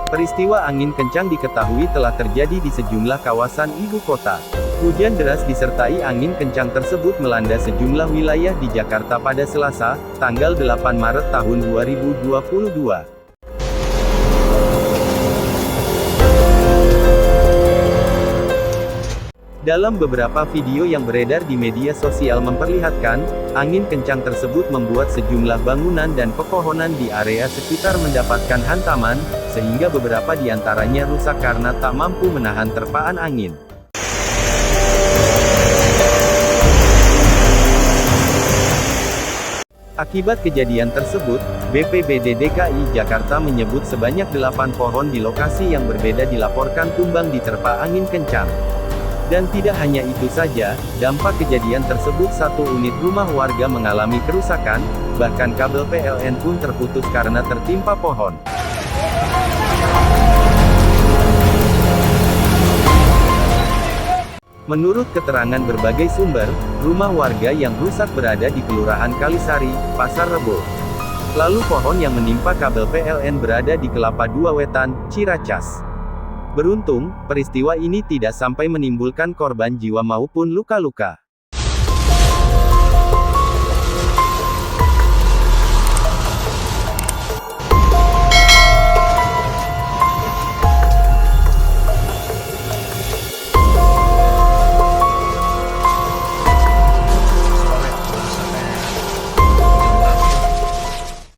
Peristiwa angin kencang diketahui telah terjadi di sejumlah kawasan ibu kota. Hujan deras disertai angin kencang tersebut melanda sejumlah wilayah di Jakarta pada Selasa, tanggal 8 Maret tahun 2022. Dalam beberapa video yang beredar di media sosial memperlihatkan, angin kencang tersebut membuat sejumlah bangunan dan pepohonan di area sekitar mendapatkan hantaman, sehingga beberapa di antaranya rusak karena tak mampu menahan terpaan angin. Akibat kejadian tersebut, BPBD DKI Jakarta menyebut sebanyak 8 pohon di lokasi yang berbeda dilaporkan tumbang diterpa angin kencang. Dan tidak hanya itu saja, dampak kejadian tersebut satu unit rumah warga mengalami kerusakan, bahkan kabel PLN pun terputus karena tertimpa pohon. Menurut keterangan berbagai sumber, rumah warga yang rusak berada di Kelurahan Kalisari, Pasar Rebo. Lalu pohon yang menimpa kabel PLN berada di Kelapa II Wetan, Ciracas. Beruntung, peristiwa ini tidak sampai menimbulkan korban jiwa maupun luka-luka.